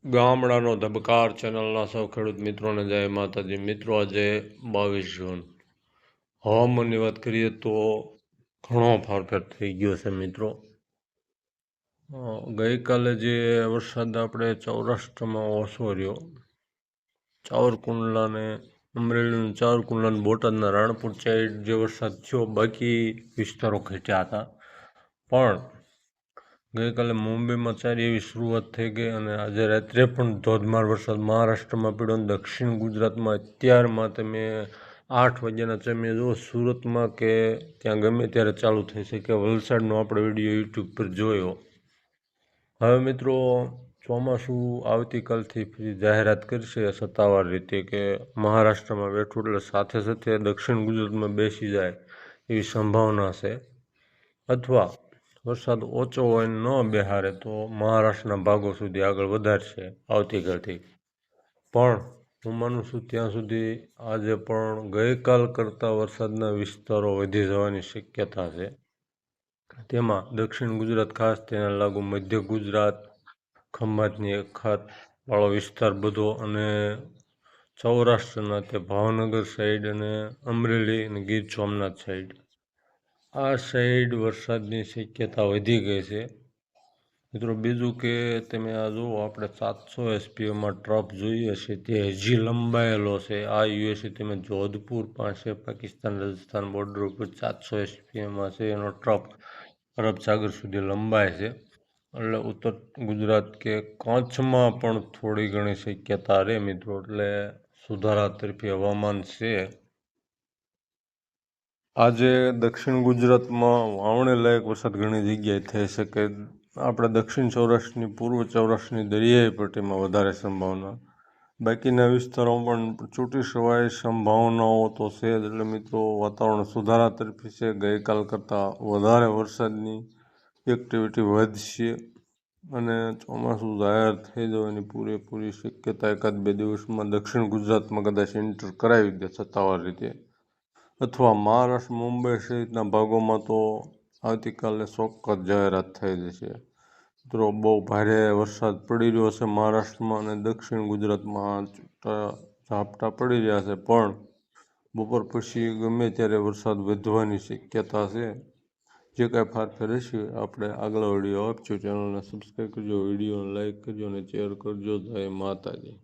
ગામડાનો ધબકાર ચેનલના સૌ ખેડૂત મિત્રોને જય માતાજી. મિત્રો, આજે 22 જૂન. હવામાનની વાત કરીએ તો ઘણો ફેરફાર થઈ ગયો છે મિત્રો. ગઈકાલે જે વરસાદ આપણે સૌરાષ્ટ્રમાં ઓછો રહ્યો, ચાવરકુંડલાને અમરેલીનું ચાવરકુંડલા બોટાદના રાણપુર સાઈડ જે વરસાદ થયો, બાકી વિસ્તારો ઘટ્યા હતા. પણ ગઈકાલે મુંબઈમાં સારી એવી શરૂઆત થઈ ગઈ અને આજે રાત્રે પણ ધોધમાર વરસાદ મહારાષ્ટ્રમાં પડ્યો. દક્ષિણ ગુજરાતમાં અત્યારમાં તમે 8 વાગ્યાના સમયે જુઓ સુરતમાં કે ત્યાં ગમે ત્યારે ચાલુ થઈ શકે. વલસાડનો આપણે વિડીયો યુટ્યુબ પર જોયો. હવે મિત્રો, ચોમાસું આવતીકાલથી ફરી જાહેરાત કરશે સત્તાવાર રીતે કે મહારાષ્ટ્રમાં બેઠું, એટલે સાથે સાથે દક્ષિણ ગુજરાતમાં બેસી જાય એવી સંભાવના છે. અથવા વરસાદ ઓછો હોય ન બેહારે તો મહારાષ્ટ્રના ભાગો સુધી આગળ વધારશે આવતીકાલથી. પણ હું માનું છું ત્યાં સુધી આજે પણ ગઈકાલ કરતાં વરસાદના વિસ્તારો વધી જવાની શક્યતા છે. તેમાં દક્ષિણ ગુજરાત ખાસ, તેને લાગુ મધ્ય ગુજરાત, ખંભાતની અખાતવાળો વિસ્તાર બધો, અને સૌરાષ્ટ્રના તે ભાવનગર સાઈડ અને અમરેલી અને ગીર સોમનાથ સાઈડ, આ સાઈડ વરસાદની શક્યતા વધી ગઈ છે મિત્રો. બીજું કે તમે આ જુઓ, આપણે 700 એસપીએમાં ટ્રફ જોઈએ છે તે હજી લંબાયેલો છે. આ યુએસએ તમે જોધપુર પાસે પાકિસ્તાન રાજસ્થાન બોર્ડર ઉપર 700 એસપીએમાં છે. એનો ટ્રફ અરબ સાગર સુધી લંબાય છે. એટલે ઉત્તર ગુજરાત કે કચ્છમાં પણ થોડી ઘણી શક્યતા રહે મિત્રો. એટલે સુધારા તરફી હવામાન છે. આજે દક્ષિણ ગુજરાતમાં વાવણી લાયક વરસાદ ઘણી જગ્યાએ થઈ શકે. આપણે દક્ષિણ સૌરાષ્ટ્રની, પૂર્વ સૌરાષ્ટ્રની દરિયાઈ પટ્ટીમાં વધારે સંભાવના, બાકીના વિસ્તારોમાં પણ છૂટી છવાઈ સંભાવનાઓ તો છે જ. એટલે મિત્રો, વાતાવરણ સુધારા તરફી છે. ગઈકાલ કરતાં વધારે વરસાદની એક્ટિવિટી વધશે અને ચોમાસું જાહેર થઈ જવાની પૂરેપૂરી શક્યતા. 1-2 દિવસમાં દક્ષિણ ગુજરાતમાં કદાચ એન્ટર કરાવી દે સત્તાવાર રીતે, અથવા મહારાષ્ટ્ર, મુંબઈ સહિતના ભાગોમાં તો આવતીકાલે ચોક્કસ જાહેરાત થઈ જશે. મિત્રો, બહુ ભારે વરસાદ પડી રહ્યો છે મહારાષ્ટ્રમાં અને દક્ષિણ ગુજરાતમાં. ઝાપટા પડી રહ્યા છે, પણ બપોર પછી ગમે ત્યારે વરસાદ વધવાની શક્યતા છે. જે કાંઈ ફેરફાર રહેશે આપણે આગળ વિડીયો આપશું. ચેનલને સબસ્ક્રાઈબ કરજો, વિડીયોને લાઈક કરજો અને શેર કરજો. જય માતાજી.